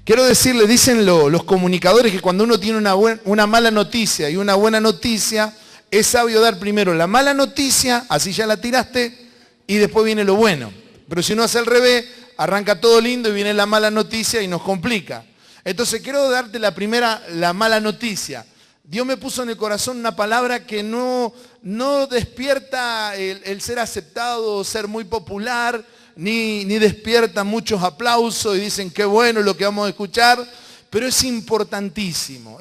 Quiero decirle, dicen los comunicadores que cuando uno tiene una mala noticia y una buena noticia, es sabio dar primero la mala noticia, así ya la tiraste, y después viene lo bueno. Pero si uno hace al revés, arranca todo lindo y viene la mala noticia y nos complica. Entonces quiero darte la mala noticia. Dios me puso en el corazón una palabra que no despierta el ser aceptado o ser muy popular, ni despierta muchos aplausos y dicen qué bueno lo que vamos a escuchar, pero es importantísimo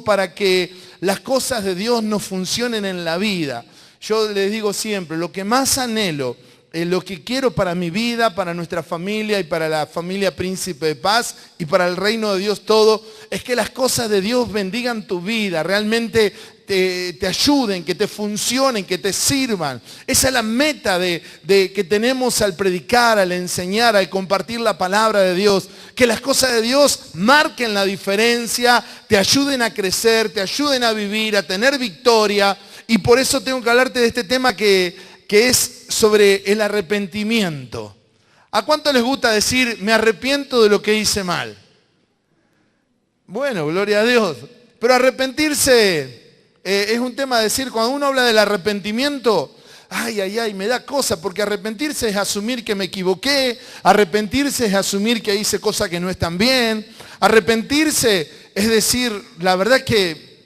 para que las cosas de Dios nos funcionen en la vida. Yo les digo siempre, lo que más anhelo, lo que quiero para mi vida, para nuestra familia y para la familia Príncipe de Paz y para el reino de Dios todo, es que las cosas de Dios bendigan tu vida, realmente te ayuden, que te funcionen, que te sirvan. Esa es la meta que tenemos al predicar, al enseñar, al compartir la palabra de Dios. Que las cosas de Dios marquen la diferencia, te ayuden a crecer, te ayuden a vivir, a tener victoria. Y por eso tengo que hablarte de este tema que es sobre el arrepentimiento. ¿A cuánto les gusta decir, me arrepiento de lo que hice mal? Bueno, gloria a Dios. Pero arrepentirse es un tema de decir, cuando uno habla del arrepentimiento, ay, me da cosa, porque arrepentirse es asumir que me equivoqué, arrepentirse es asumir que hice cosas que no están bien, arrepentirse es decir, la verdad que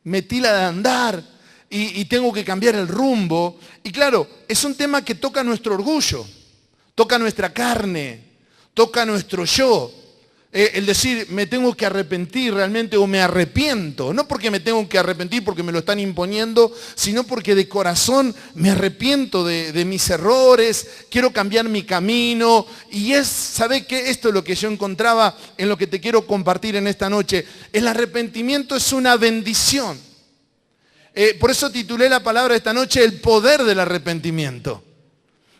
metí la de andar y tengo que cambiar el rumbo. Y claro, es un tema que toca nuestro orgullo, toca nuestra carne, toca nuestro yo. El decir, me tengo que arrepentir realmente o me arrepiento. No porque me tengo que arrepentir porque me lo están imponiendo, sino porque de corazón me arrepiento de mis errores, quiero cambiar mi camino. Y ¿sabe qué? Esto es lo que yo encontraba en lo que te quiero compartir en esta noche. El arrepentimiento es una bendición. Por eso titulé la palabra de esta noche, el poder del arrepentimiento.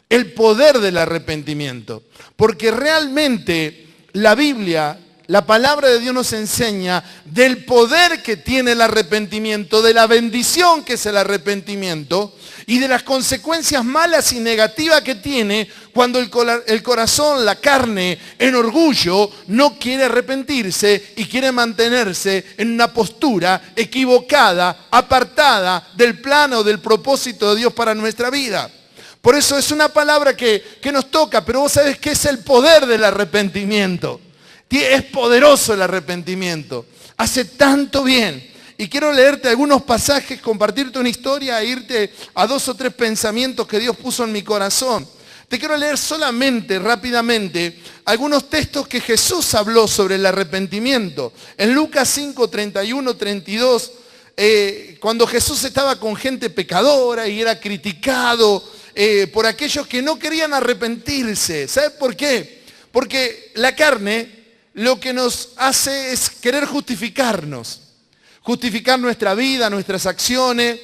El poder del arrepentimiento. Porque realmente la Biblia, la palabra de Dios nos enseña del poder que tiene el arrepentimiento, de la bendición que es el arrepentimiento y de las consecuencias malas y negativas que tiene cuando el corazón, la carne, en orgullo, no quiere arrepentirse y quiere mantenerse en una postura equivocada, apartada del plano, del propósito de Dios para nuestra vida. Por eso es una palabra que nos toca, pero vos sabés que es el poder del arrepentimiento. Es poderoso el arrepentimiento. Hace tanto bien. Y quiero leerte algunos pasajes, compartirte una historia e irte a 2 o 3 pensamientos que Dios puso en mi corazón. Te quiero leer solamente, rápidamente, algunos textos que Jesús habló sobre el arrepentimiento. En Lucas 5, 31, 32, cuando Jesús estaba con gente pecadora y era criticado por aquellos que no querían arrepentirse. ¿Sabes por qué? Porque la carne lo que nos hace es querer justificarnos. Justificar nuestra vida, nuestras acciones.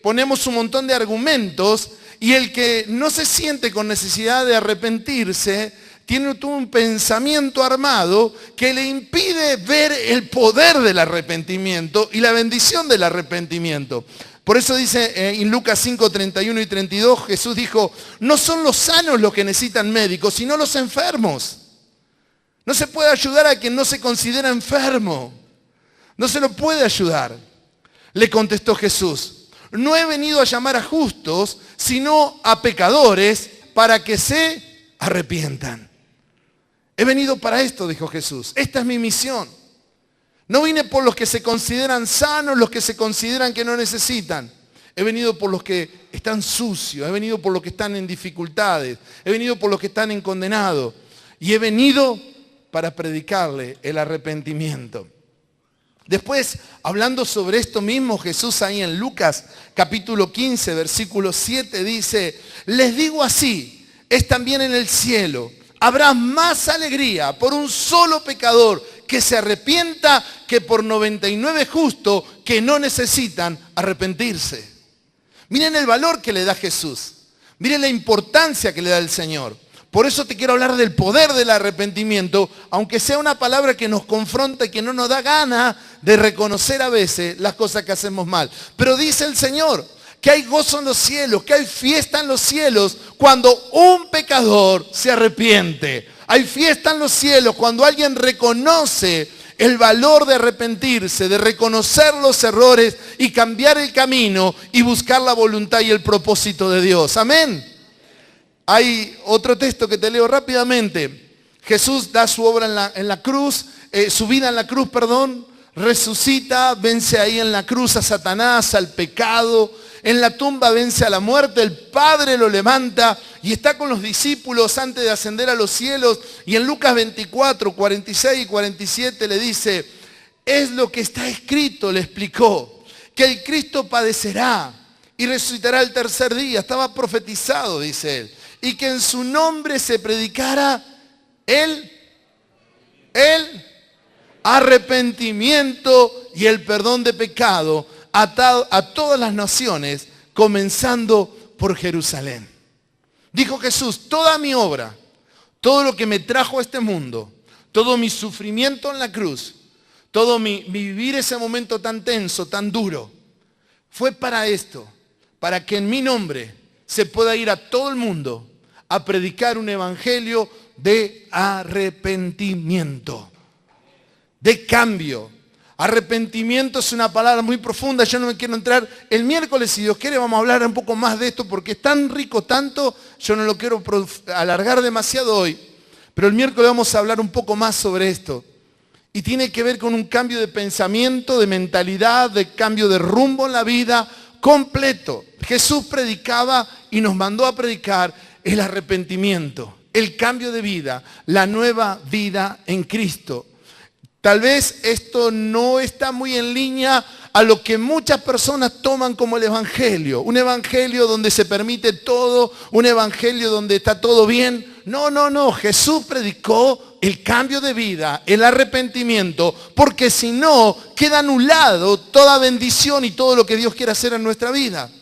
Ponemos un montón de argumentos y el que no se siente con necesidad de arrepentirse tiene todo un pensamiento armado que le impide ver el poder del arrepentimiento y la bendición del arrepentimiento. Por eso dice en Lucas 5, 31 y 32, Jesús dijo, no son los sanos los que necesitan médicos, sino los enfermos. No se puede ayudar a quien no se considera enfermo. No se lo puede ayudar. Le contestó Jesús, no he venido a llamar a justos, sino a pecadores para que se arrepientan. He venido para esto, dijo Jesús. Esta es mi misión. No vine por los que se consideran sanos, los que se consideran que no necesitan. He venido por los que están sucios, he venido por los que están en dificultades, he venido por los que están en condenados. Y he venido para predicarle el arrepentimiento. Después, hablando sobre esto mismo, Jesús ahí en Lucas capítulo 15, versículo 7 dice, les digo así, es también en el cielo. Habrá más alegría por un solo pecador que se arrepienta que por 99 justos que no necesitan arrepentirse. Miren el valor que le da Jesús. Miren la importancia que le da el Señor. Por eso te quiero hablar del poder del arrepentimiento, aunque sea una palabra que nos confronta y que no nos da ganas de reconocer a veces las cosas que hacemos mal. Pero dice el Señor que hay gozo en los cielos, que hay fiesta en los cielos cuando un pecador se arrepiente. Hay fiesta en los cielos cuando alguien reconoce el valor de arrepentirse, de reconocer los errores y cambiar el camino y buscar la voluntad y el propósito de Dios. Amén. Hay otro texto que te leo rápidamente. Jesús da su obra en la cruz, su vida en la cruz, resucita, vence ahí en la cruz a Satanás, al pecado. En la tumba vence a la muerte, el Padre lo levanta y está con los discípulos antes de ascender a los cielos. Y en Lucas 24, 46 y 47 le dice, es lo que está escrito, le explicó, que el Cristo padecerá y resucitará el tercer día. Estaba profetizado, dice él. Y que en su nombre se predicara el arrepentimiento y el perdón de pecado a todas las naciones, comenzando por Jerusalén. Dijo Jesús, toda mi obra, todo lo que me trajo a este mundo, todo mi sufrimiento en la cruz, todo mi vivir ese momento tan tenso, tan duro, fue para esto, para que en mi nombre se pueda ir a todo el mundo a predicar un evangelio de arrepentimiento, de cambio. Arrepentimiento es una palabra muy profunda, yo no me quiero entrar. El miércoles, si Dios quiere, vamos a hablar un poco más de esto porque es tan rico tanto, yo no lo quiero alargar demasiado hoy, pero el miércoles vamos a hablar un poco más sobre esto. Y tiene que ver con un cambio de pensamiento, de mentalidad, de cambio de rumbo en la vida completo. Jesús predicaba y nos mandó a predicar el arrepentimiento, el cambio de vida, la nueva vida en Cristo. Tal vez esto no está muy en línea a lo que muchas personas toman como el evangelio. Un evangelio donde se permite todo, un evangelio donde está todo bien. No. Jesús predicó el cambio de vida, el arrepentimiento, porque si no, queda anulado toda bendición y todo lo que Dios quiere hacer en nuestra vida.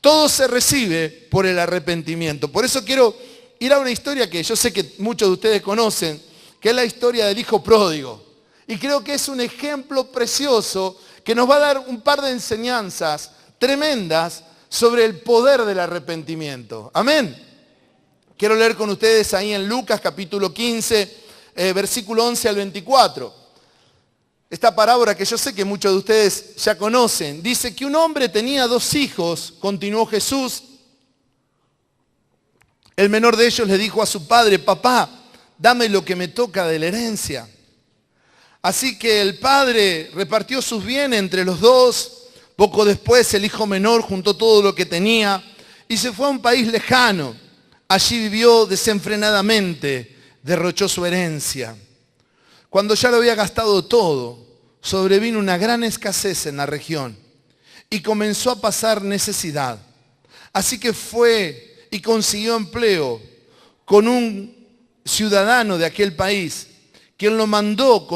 Todo se recibe por el arrepentimiento. Por eso quiero ir a una historia que yo sé que muchos de ustedes conocen, que es la historia del hijo pródigo. Y creo que es un ejemplo precioso que nos va a dar un par de enseñanzas tremendas sobre el poder del arrepentimiento. Amén. Quiero leer con ustedes ahí en Lucas capítulo 15, versículo 11 al 24. Esta parábola que yo sé que muchos de ustedes ya conocen. Dice que un hombre tenía 2 hijos, continuó Jesús. El menor de ellos le dijo a su padre, papá, dame lo que me toca de la herencia. Así que el padre repartió sus bienes entre los 2. Poco después el hijo menor juntó todo lo que tenía y se fue a un país lejano. Allí vivió desenfrenadamente, derrochó su herencia. Cuando ya lo había gastado todo, sobrevino una gran escasez en la región y comenzó a pasar necesidad. Así que fue y consiguió empleo con un ciudadano de aquel país, quien lo mandó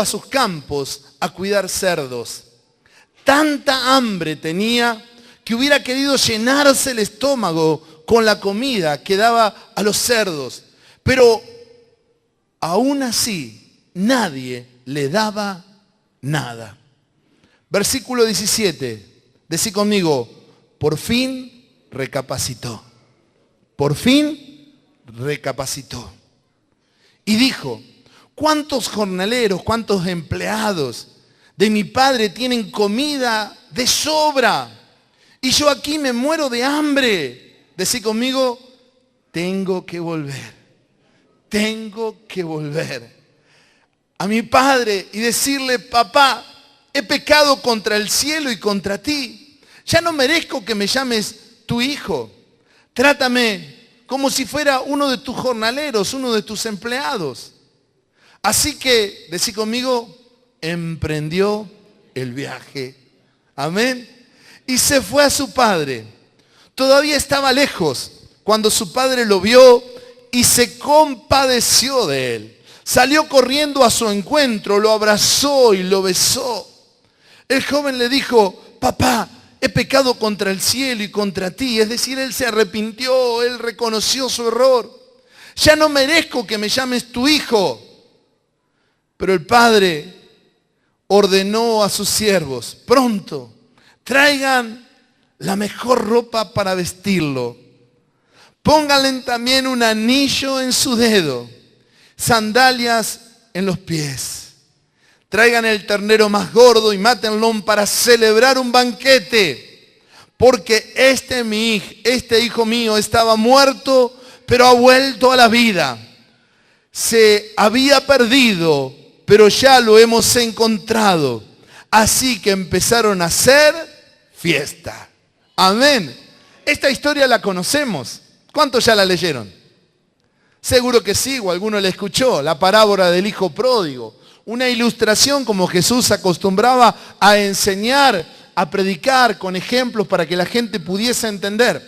a sus campos a cuidar cerdos. Tanta hambre tenía que hubiera querido llenarse el estómago con la comida que daba a los cerdos. Pero aún así nadie le daba nada. Versículo 17. Decí conmigo, por fin recapacitó. Por fin recapacitó. Y dijo, ¿cuántos jornaleros, cuántos empleados de mi padre tienen comida de sobra? Y yo aquí me muero de hambre. Decí conmigo, tengo que volver. Tengo que volver a mi padre y decirle, papá, he pecado contra el cielo y contra ti. Ya no merezco que me llames tu hijo. Trátame como si fuera uno de tus jornaleros, uno de tus empleados. Así que, decí conmigo, emprendió el viaje. Amén. Y se fue a su padre. Todavía estaba lejos cuando su padre lo vio y se compadeció de él. Salió corriendo a su encuentro, lo abrazó y lo besó. El joven le dijo, papá, he pecado contra el cielo y contra ti. Es decir, él se arrepintió, él reconoció su error. Ya no merezco que me llames tu hijo. Pero el padre ordenó a sus siervos, pronto, traigan la mejor ropa para vestirlo. Pónganle también un anillo en su dedo, sandalias en los pies. Traigan el ternero más gordo y mátenlo para celebrar un banquete. Porque este hijo mío estaba muerto, pero ha vuelto a la vida. Se había perdido, pero ya lo hemos encontrado. Así que empezaron a hacer fiesta. Amén. Esta historia la conocemos. ¿Cuántos ya la leyeron? Seguro que sí, o alguno la escuchó. La parábola del hijo pródigo. Una ilustración como Jesús acostumbraba a enseñar, a predicar con ejemplos para que la gente pudiese entender.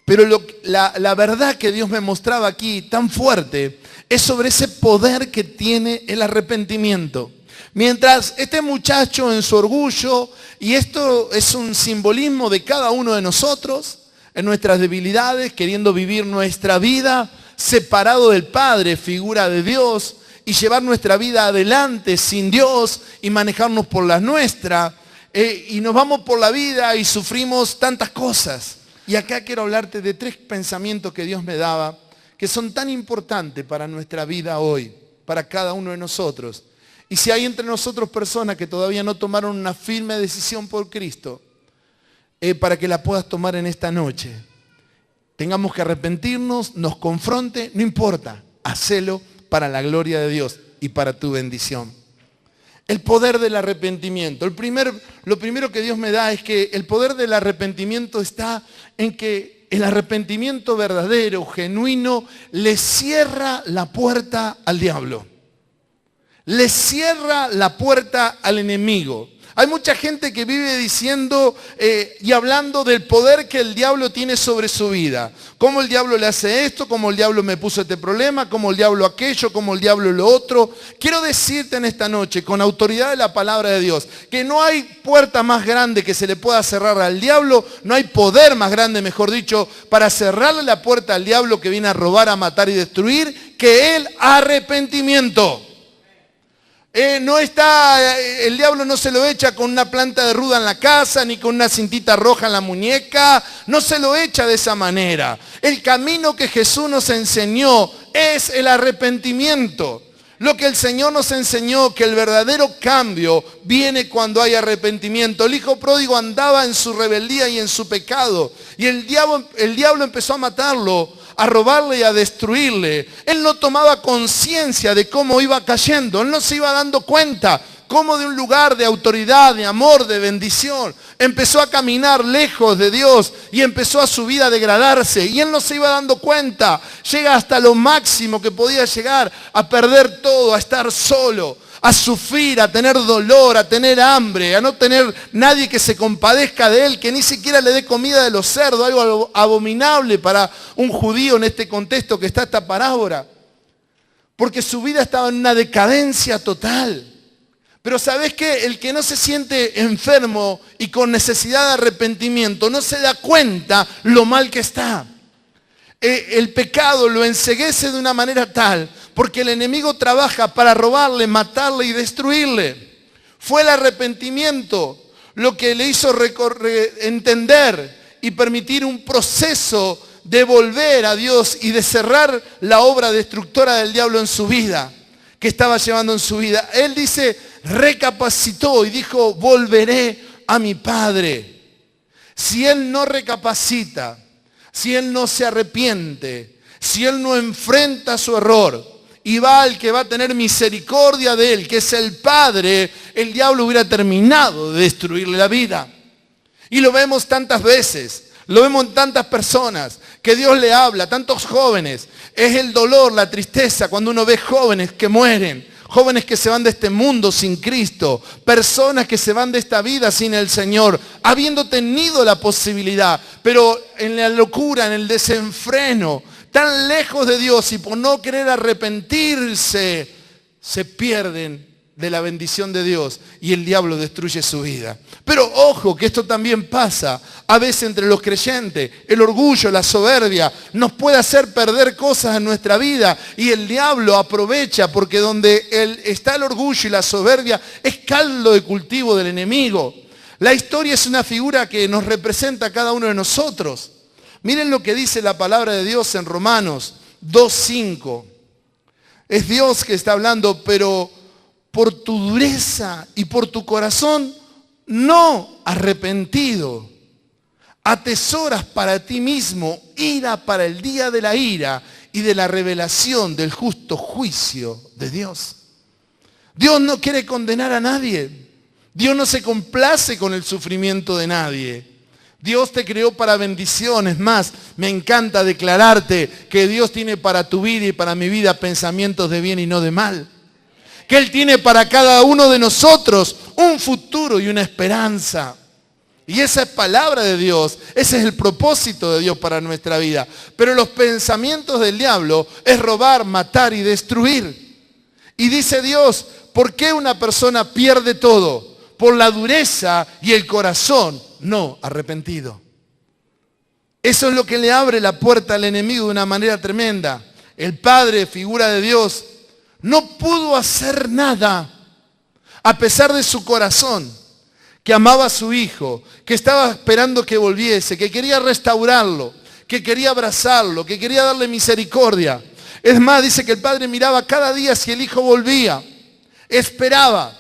Pero la verdad que Dios me mostraba aquí tan fuerte es sobre ese poder que tiene el arrepentimiento. Mientras este muchacho en su orgullo, y esto es un simbolismo de cada uno de nosotros, en nuestras debilidades, queriendo vivir nuestra vida separado del Padre, figura de Dios, y llevar nuestra vida adelante sin Dios y manejarnos por la nuestra, y nos vamos por la vida y sufrimos tantas cosas. Y acá quiero hablarte de 3 pensamientos que Dios me daba, que son tan importantes para nuestra vida hoy, para cada uno de nosotros. Y si hay entre nosotros personas que todavía no tomaron una firme decisión por Cristo, para que la puedas tomar en esta noche. Tengamos que arrepentirnos, nos confronte, no importa, hacelo para la gloria de Dios y para tu bendición. El poder del arrepentimiento. Lo primero que Dios me da es que el poder del arrepentimiento está en que el arrepentimiento verdadero, genuino, le cierra la puerta al diablo. Le cierra la puerta al enemigo. Hay mucha gente que vive diciendo y hablando del poder que el diablo tiene sobre su vida. Cómo el diablo le hace esto, cómo el diablo me puso este problema, cómo el diablo aquello, cómo el diablo lo otro. Quiero decirte en esta noche, con autoridad de la palabra de Dios, que no hay puerta más grande que se le pueda cerrar al diablo, no hay poder más grande, mejor dicho, para cerrarle la puerta al diablo que viene a robar, a matar y destruir, que el arrepentimiento. El diablo no se lo echa con una planta de ruda en la casa, ni con una cintita roja en la muñeca, no se lo echa de esa manera. El camino que Jesús nos enseñó es el arrepentimiento. Lo que el Señor nos enseñó, que el verdadero cambio viene cuando hay arrepentimiento. El hijo pródigo andaba en su rebeldía y en su pecado, y el diablo empezó a matarlo, a robarle y a destruirle. Él no tomaba conciencia de cómo iba cayendo. Él no se iba dando cuenta cómo de un lugar de autoridad, de amor, de bendición, empezó a caminar lejos de Dios y empezó a su vida a degradarse. Y él no se iba dando cuenta. Llega hasta lo máximo que podía llegar, a perder todo, a estar solo, a sufrir, a tener dolor, a tener hambre, a no tener nadie que se compadezca de él, que ni siquiera le dé comida de los cerdos, algo abominable para un judío en este contexto que está esta parábola. Porque su vida estaba en una decadencia total. Pero ¿sabés qué? El que no se siente enfermo y con necesidad de arrepentimiento no se da cuenta lo mal que está. El pecado lo enceguece de una manera tal, porque el enemigo trabaja para robarle, matarle y destruirle. Fue el arrepentimiento lo que le hizo entender y permitir un proceso de volver a Dios y de cerrar la obra destructora del diablo en su vida, que estaba llevando en su vida. Él dice, recapacitó y dijo, volveré a mi Padre. Si él no recapacita, si él no se arrepiente, si él no enfrenta su error y va al que va a tener misericordia de él, que es el Padre, el diablo hubiera terminado de destruirle la vida. Y lo vemos tantas veces, lo vemos en tantas personas, que Dios le habla, tantos jóvenes. Es el dolor, la tristeza cuando uno ve jóvenes que mueren, jóvenes que se van de este mundo sin Cristo, personas que se van de esta vida sin el Señor, habiendo tenido la posibilidad, pero en la locura, en el desenfreno, tan lejos de Dios y por no querer arrepentirse, se pierden de la bendición de Dios y el diablo destruye su vida. Pero ojo, que esto también pasa a veces entre los creyentes. El orgullo, la soberbia nos puede hacer perder cosas en nuestra vida y el diablo aprovecha, porque donde está el orgullo y la soberbia es caldo de cultivo del enemigo. La historia es una figura que nos representa a cada uno de nosotros. Miren lo que dice la palabra de Dios en Romanos 2:5. Es Dios que está hablando, pero por tu dureza y por tu corazón no arrepentido, atesoras para ti mismo ira para el día de la ira y de la revelación del justo juicio de Dios. Dios no quiere condenar a nadie. Dios no se complace con el sufrimiento de nadie. Dios te creó para bendiciones. Más, me encanta declararte que Dios tiene para tu vida y para mi vida pensamientos de bien y no de mal. Que Él tiene para cada uno de nosotros un futuro y una esperanza. Y esa es palabra de Dios. Ese es el propósito de Dios para nuestra vida. Pero los pensamientos del diablo es robar, matar y destruir. Y dice Dios, ¿por qué una persona pierde todo? Por la dureza y el corazón no arrepentido. Eso es lo que le abre la puerta al enemigo de una manera tremenda. El Padre, figura de Dios, no pudo hacer nada a pesar de su corazón, que amaba a su hijo, que estaba esperando que volviese, que quería restaurarlo, que quería abrazarlo, que quería darle misericordia. Es más, dice que el Padre miraba cada día si el hijo volvía, esperaba.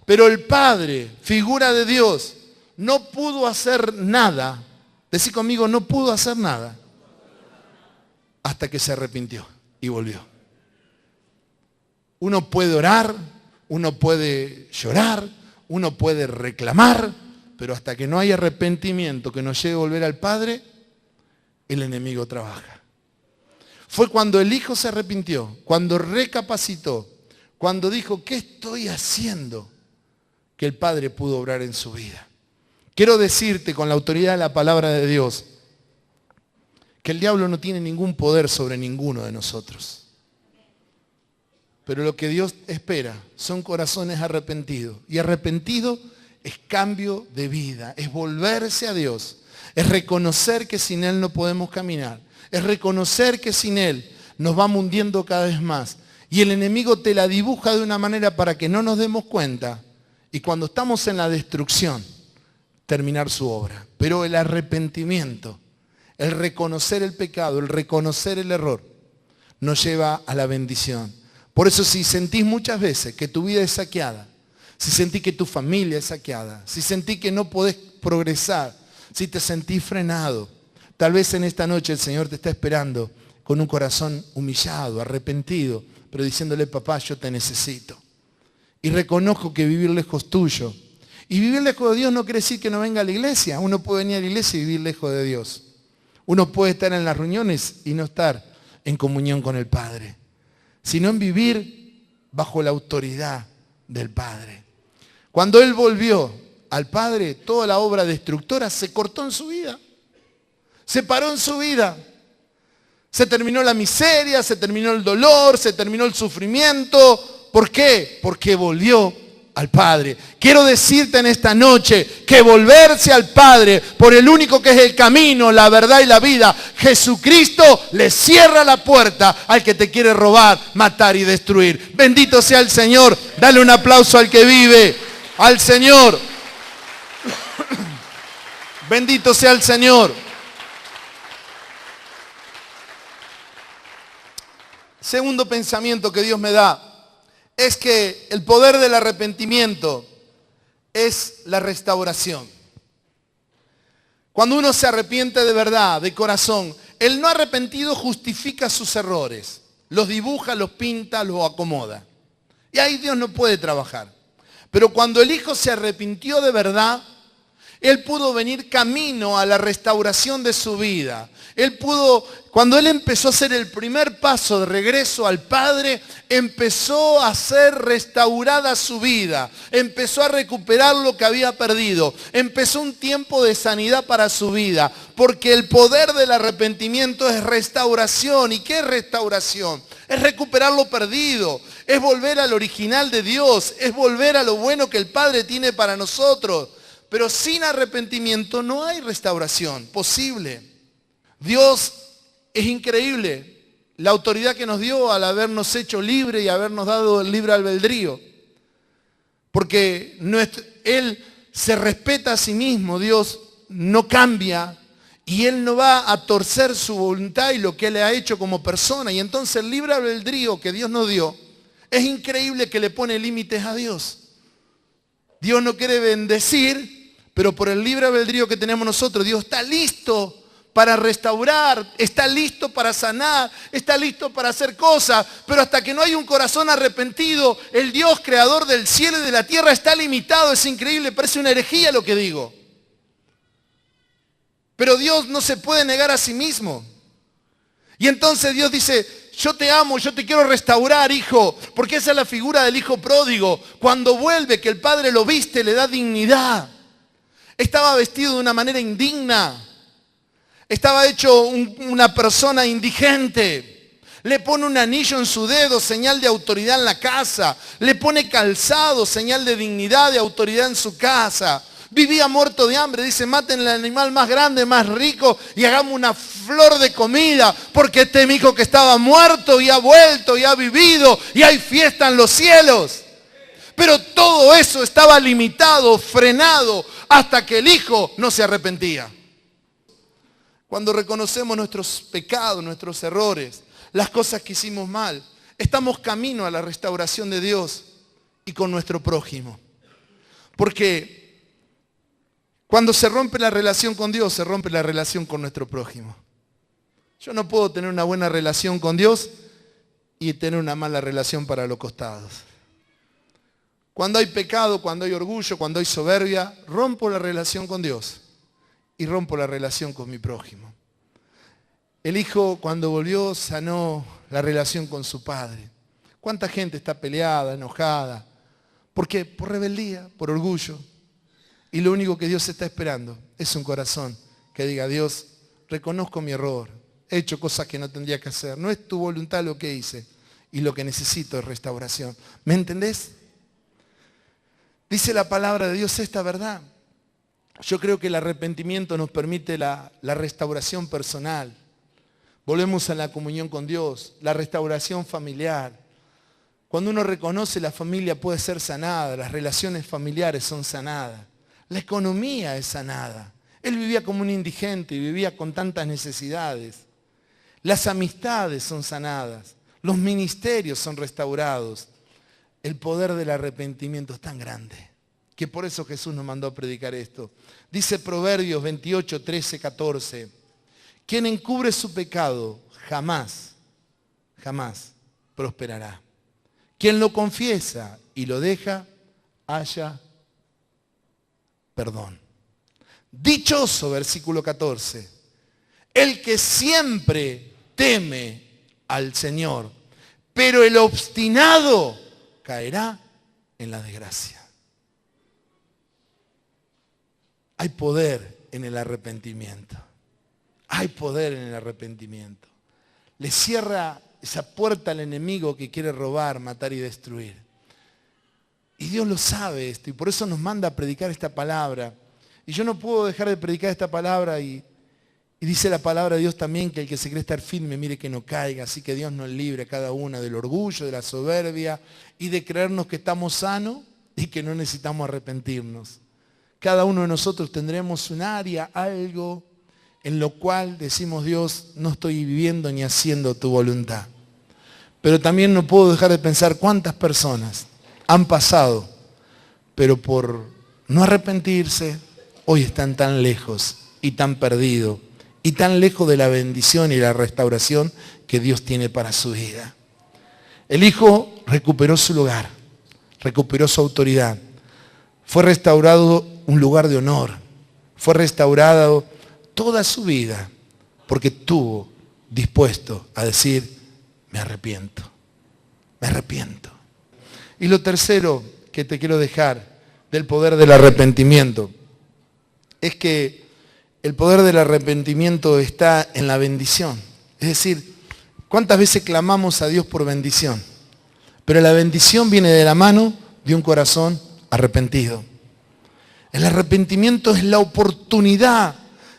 Pero el Padre, figura de Dios, no pudo hacer nada. Decí conmigo, no pudo hacer nada hasta que se arrepintió y volvió. Uno puede orar, uno puede llorar, uno puede reclamar, pero hasta que no hay arrepentimiento que nos lleve a volver al Padre, el enemigo trabaja. Fue cuando el hijo se arrepintió, cuando recapacitó, cuando dijo, ¿qué estoy haciendo?, que el Padre pudo obrar en su vida. Quiero decirte con la autoridad de la palabra de Dios que el diablo no tiene ningún poder sobre ninguno de nosotros. Pero lo que Dios espera son corazones arrepentidos. Y arrepentido es cambio de vida, es volverse a Dios, es reconocer que sin Él no podemos caminar, es reconocer que sin Él nos vamos hundiendo cada vez más. Y el enemigo te la dibuja de una manera para que no nos demos cuenta. Y cuando estamos en la destrucción, terminar su obra. Pero el arrepentimiento, el reconocer el pecado, el reconocer el error, nos lleva a la bendición. Por eso si sentís muchas veces que tu vida es saqueada, si sentís que tu familia es saqueada, si sentís que no podés progresar, si te sentís frenado, tal vez en esta noche el Señor te está esperando con un corazón humillado, arrepentido, pero diciéndole, papá, yo te necesito. Y reconozco que vivir lejos tuyo. Y vivir lejos de Dios no quiere decir que no venga a la iglesia. Uno puede venir a la iglesia y vivir lejos de Dios. Uno puede estar en las reuniones y no estar en comunión con el Padre, sino en vivir bajo la autoridad del Padre. Cuando Él volvió al Padre, toda la obra destructora se cortó en su vida. Se paró en su vida. Se terminó la miseria, se terminó el dolor, se terminó el sufrimiento. ¿Por qué? Porque volvió al Padre. Quiero decirte en esta noche que volverse al Padre por el único que es el camino, la verdad y la vida, Jesucristo, le cierra la puerta al que te quiere robar, matar y destruir. Bendito sea el Señor. Dale un aplauso al que vive, al Señor. Bendito sea el Señor. Segundo pensamiento que Dios me da es que el poder del arrepentimiento es la restauración. Cuando uno se arrepiente de verdad, de corazón, el no arrepentido justifica sus errores, los dibuja, los pinta, los acomoda. Y ahí Dios no puede trabajar. Pero cuando el Hijo se arrepintió de verdad, Él pudo venir camino a la restauración de su vida. Cuando Él empezó a hacer el primer paso de regreso al Padre, empezó a ser restaurada su vida. Empezó a recuperar lo que había perdido. Empezó un tiempo de sanidad para su vida. Porque el poder del arrepentimiento es restauración. ¿Y qué es restauración? Es recuperar lo perdido. Es volver al original de Dios. Es volver a lo bueno que el Padre tiene para nosotros. Pero sin arrepentimiento no hay restauración posible. Dios es increíble, la autoridad que nos dio al habernos hecho libre y habernos dado el libre albedrío. Porque Él se respeta a sí mismo, Dios no cambia Y él no va a torcer su voluntad y lo que él ha hecho como persona. Y entonces el libre albedrío que Dios nos dio, es increíble que le pone límites a Dios. Dios no quiere bendecir, pero por el libre albedrío que tenemos nosotros, Dios está listo para restaurar, está listo para sanar, está listo para hacer cosas, pero hasta que no hay un corazón arrepentido, el Dios creador del cielo y de la tierra está limitado. Es increíble, parece una herejía lo que digo. Pero Dios no se puede negar a sí mismo. Y entonces Dios dice, yo te amo, yo te quiero restaurar, hijo, porque esa es la figura del hijo pródigo. Cuando vuelve, que el padre lo viste, le da dignidad. Estaba vestido de una manera indigna. Estaba hecho una persona indigente. Le pone un anillo en su dedo, señal de autoridad en la casa. Le pone calzado, señal de dignidad, de autoridad en su casa. Vivía muerto de hambre. Dice, maten el animal más grande, más rico y hagamos una flor de comida. Porque este mi hijo que estaba muerto y ha vuelto y ha vivido y hay fiesta en los cielos. Pero todo eso estaba limitado, frenado, hasta que el hijo no se arrepentía. Cuando reconocemos nuestros pecados, nuestros errores, las cosas que hicimos mal, estamos camino a la restauración de Dios y con nuestro prójimo. Porque cuando se rompe la relación con Dios, se rompe la relación con nuestro prójimo. Yo no puedo tener una buena relación con Dios y tener una mala relación para los costados. Cuando hay pecado, cuando hay orgullo, cuando hay soberbia, rompo la relación con Dios y rompo la relación con mi prójimo. El hijo cuando volvió sanó la relación con su padre. ¿Cuánta gente está peleada, enojada? ¿Por qué? Por rebeldía, por orgullo. Y lo único que Dios está esperando es un corazón que diga, Dios, reconozco mi error, he hecho cosas que no tendría que hacer, no es tu voluntad lo que hice y lo que necesito es restauración. ¿Me entendés? Dice la palabra de Dios esta verdad. Yo creo que el arrepentimiento nos permite la restauración personal. Volvemos a la comunión con Dios, la restauración familiar. Cuando uno reconoce, la familia puede ser sanada, las relaciones familiares son sanadas. La economía es sanada. Él vivía como un indigente y vivía con tantas necesidades. Las amistades son sanadas. Los ministerios son restaurados. El poder del arrepentimiento es tan grande que por eso Jesús nos mandó a predicar esto. Dice Proverbios 28, 13, 14. Quien encubre su pecado jamás prosperará. Quien lo confiesa y lo deja, halla perdón. Dichoso, versículo 14, el que siempre teme al Señor, pero el obstinado caerá en la desgracia. Hay poder en el arrepentimiento. Hay poder en el arrepentimiento. Le cierra esa puerta al enemigo que quiere robar, matar y destruir. Y Dios lo sabe esto y por eso nos manda a predicar esta palabra. Y yo no puedo dejar de predicar esta palabra y dice la palabra de Dios también que el que se cree estar firme, mire que no caiga. Así que Dios nos libre a cada una del orgullo, de la soberbia y de creernos que estamos sanos y que no necesitamos arrepentirnos. Cada uno de nosotros tendremos un área, algo en lo cual decimos, Dios, no estoy viviendo ni haciendo tu voluntad. Pero también no puedo dejar de pensar cuántas personas han pasado, pero por no arrepentirse, hoy están tan lejos y tan perdidos y tan lejos de la bendición y la restauración que Dios tiene para su vida. El hijo recuperó su lugar, recuperó su autoridad, fue restaurado un lugar de honor, fue restaurado toda su vida porque estuvo dispuesto a decir, me arrepiento, me arrepiento. Y lo tercero que te quiero dejar del poder del arrepentimiento es que el poder del arrepentimiento está en la bendición. Es decir, ¿cuántas veces clamamos a Dios por bendición? Pero la bendición viene de la mano de un corazón arrepentido. El arrepentimiento es la oportunidad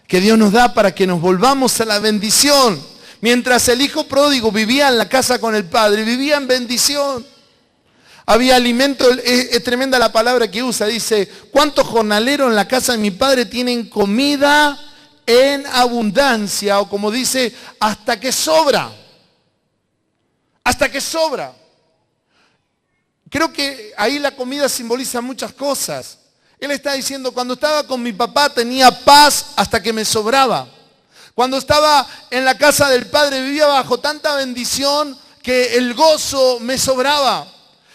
que Dios nos da para que nos volvamos a la bendición. Mientras el hijo pródigo vivía en la casa con el padre, vivía en bendición. Había alimento, es tremenda la palabra que usa, dice, ¿cuántos jornaleros en la casa de mi padre tienen comida en abundancia, o como dice, hasta que sobra. Hasta que sobra. Creo que ahí la comida simboliza muchas cosas. Él está diciendo, cuando estaba con mi papá tenía paz hasta que me sobraba. Cuando estaba en la casa del Padre vivía bajo tanta bendición que el gozo me sobraba.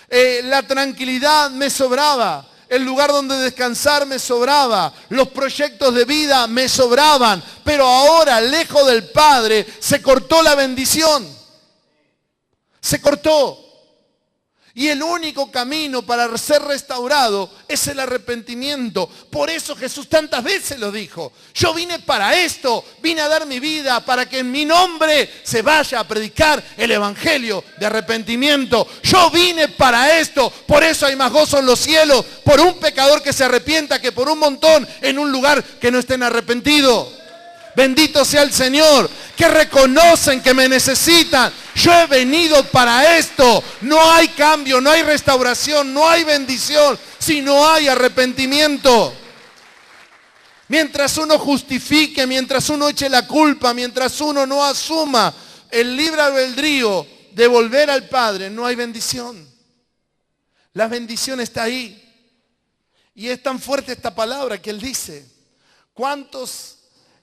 La tranquilidad me sobraba. El lugar donde descansar me sobraba. Los proyectos de vida me sobraban. Pero ahora, lejos del Padre, se cortó la bendición. Se cortó. Y el único camino para ser restaurado es el arrepentimiento. Por eso Jesús tantas veces lo dijo. Yo vine para esto, vine a dar mi vida para que en mi nombre se vaya a predicar el evangelio de arrepentimiento. Yo vine para esto, por eso hay más gozo en los cielos, por un pecador que se arrepienta que por un montón en un lugar que no estén arrepentidos. Bendito sea el Señor, que reconocen que me necesitan. Yo he venido para esto. No hay cambio, no hay restauración, no hay bendición si no hay arrepentimiento. Mientras uno justifique, mientras uno eche la culpa, mientras uno no asuma el libre albedrío de volver al Padre, no hay bendición. La bendición está ahí. Y es tan fuerte esta palabra que Él dice. ¿Cuántos?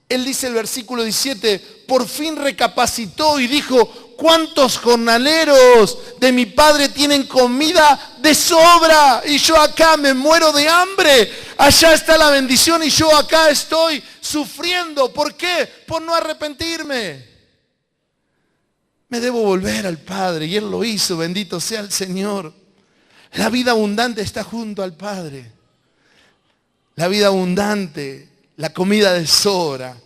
Él dice el versículo 17, por fin recapacitó y dijo, ¿cuántos jornaleros de mi padre tienen comida de sobra? Y yo acá me muero de hambre. Allá está la bendición y yo acá estoy sufriendo. ¿Por qué? Por no arrepentirme. Me debo volver al Padre y Él lo hizo, bendito sea el Señor. La vida abundante está junto al Padre. La vida abundante, la comida de sobra,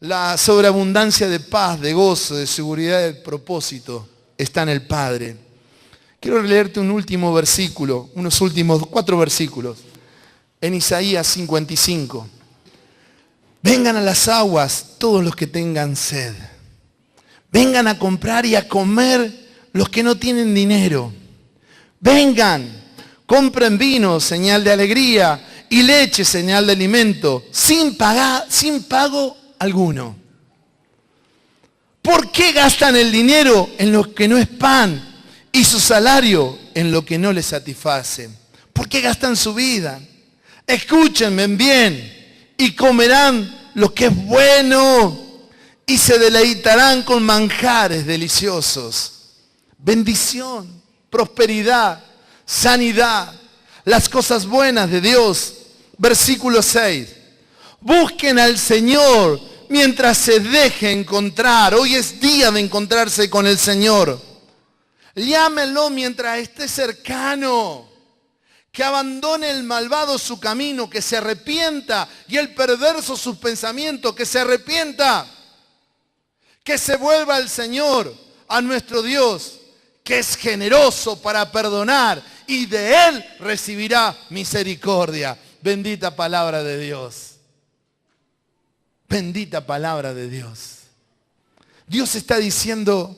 la sobreabundancia de paz, de gozo, de seguridad, de propósito, está en el Padre. Quiero leerte un último versículo, unos últimos 4 versículos, en Isaías 55. Vengan a las aguas todos los que tengan sed. Vengan a comprar y a comer los que no tienen dinero. Vengan, compren vino, señal de alegría, y leche, señal de alimento, sin pago alguno. ¿Por qué gastan el dinero en lo que no es pan y su salario en lo que no les satisface? ¿Por qué gastan su vida? Escúchenme bien y comerán lo que es bueno y se deleitarán con manjares deliciosos. Bendición, prosperidad, sanidad, las cosas buenas de Dios. Versículo 6. Busquen al Señor mientras se deje encontrar. Hoy es día de encontrarse con el Señor. Llámenlo mientras esté cercano. Que abandone el malvado su camino, que se arrepienta, y el perverso sus pensamientos, que se arrepienta. Que se vuelva al Señor, a nuestro Dios, que es generoso para perdonar, y de Él recibirá misericordia. Bendita palabra de Dios. Bendita palabra de Dios. Dios está diciendo,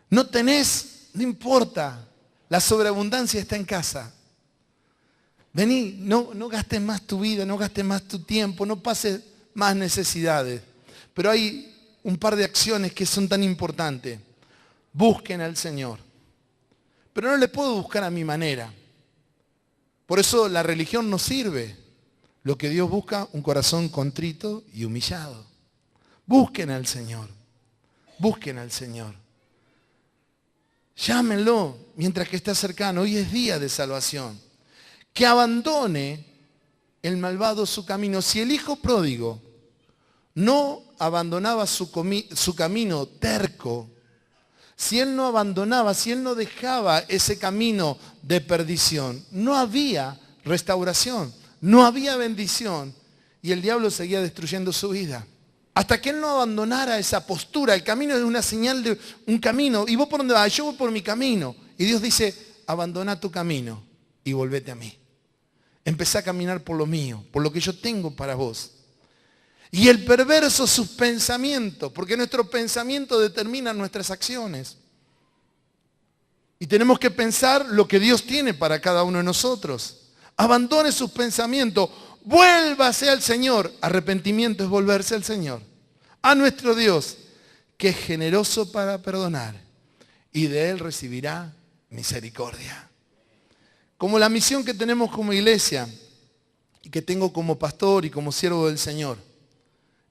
no tenés, no importa, la sobreabundancia está en casa. Vení, no gastes más tu vida, no gastes más tu tiempo, no pases más necesidades. Pero hay un par de acciones que son tan importantes. Busquen al Señor. Pero no le puedo buscar a mi manera. Por eso la religión no sirve. Lo que Dios busca, un corazón contrito y humillado. Busquen al Señor. Busquen al Señor. Llámenlo mientras que está cercano. Hoy es día de salvación. Que abandone el malvado su camino. Si el hijo pródigo no abandonaba su camino terco, si él no abandonaba, si él no dejaba ese camino de perdición, no había restauración, no había bendición y el diablo seguía destruyendo su vida. Hasta que él no abandonara esa postura, el camino es una señal de un camino. ¿Y vos por dónde vas? Yo voy por mi camino. Y Dios dice, abandona tu camino y volvete a mí. Empecé a caminar por lo mío, por lo que yo tengo para vos. Y el perverso sus pensamientos, porque nuestros pensamientos determinan nuestras acciones. Y tenemos que pensar lo que Dios tiene para cada uno de nosotros. Abandone sus pensamientos, vuélvase al Señor. Arrepentimiento es volverse al Señor, a nuestro Dios, que es generoso para perdonar, y de Él recibirá misericordia. Como la misión que tenemos como iglesia, y que tengo como pastor y como siervo del Señor,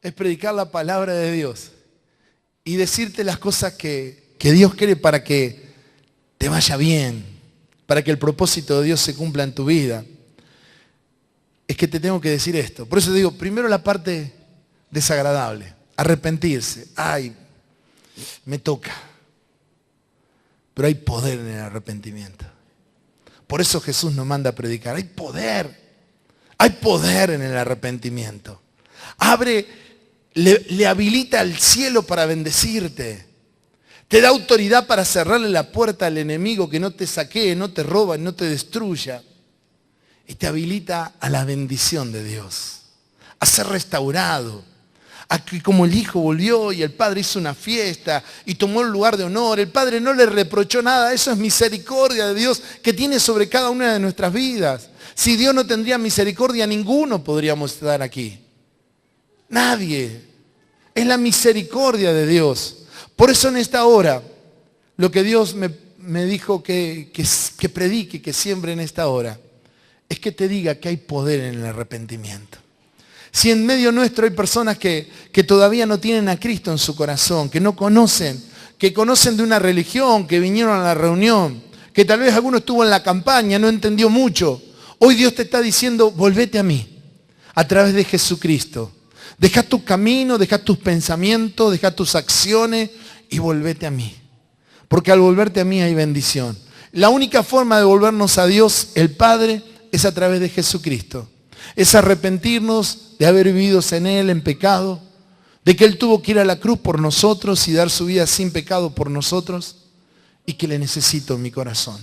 es predicar la palabra de Dios y decirte las cosas que Dios quiere para que te vaya bien, para que el propósito de Dios se cumpla en tu vida. Es que te tengo que decir esto. Por eso digo, primero la parte desagradable, arrepentirse. Ay, me toca. Pero hay poder en el arrepentimiento. Por eso Jesús nos manda a predicar. Hay poder en el arrepentimiento. Le habilita el cielo para bendecirte. Te da autoridad para cerrarle la puerta al enemigo que no te saquee, no te roba, no te destruya. Y te habilita a la bendición de Dios, a ser restaurado, a que como el hijo volvió y el padre hizo una fiesta y tomó el lugar de honor, el padre no le reprochó nada. Eso es misericordia de Dios que tiene sobre cada una de nuestras vidas. Si Dios no tendría misericordia, ninguno podríamos estar aquí. Nadie. Es la misericordia de Dios. Por eso en esta hora, lo que Dios me dijo que predique, que siembre en esta hora, es que te diga que hay poder en el arrepentimiento. Si en medio nuestro hay personas que todavía no tienen a Cristo en su corazón, que no conocen, que conocen de una religión, que vinieron a la reunión, que tal vez alguno estuvo en la campaña, no entendió mucho, hoy Dios te está diciendo, volvete a mí, a través de Jesucristo. Deja tu camino, deja tus pensamientos, deja tus acciones y volvete a mí. Porque al volverte a mí hay bendición. La única forma de volvernos a Dios, el Padre, es a través de Jesucristo. Es arrepentirnos de haber vivido en Él en pecado, de que Él tuvo que ir a la cruz por nosotros y dar su vida sin pecado por nosotros, y que le necesito en mi corazón.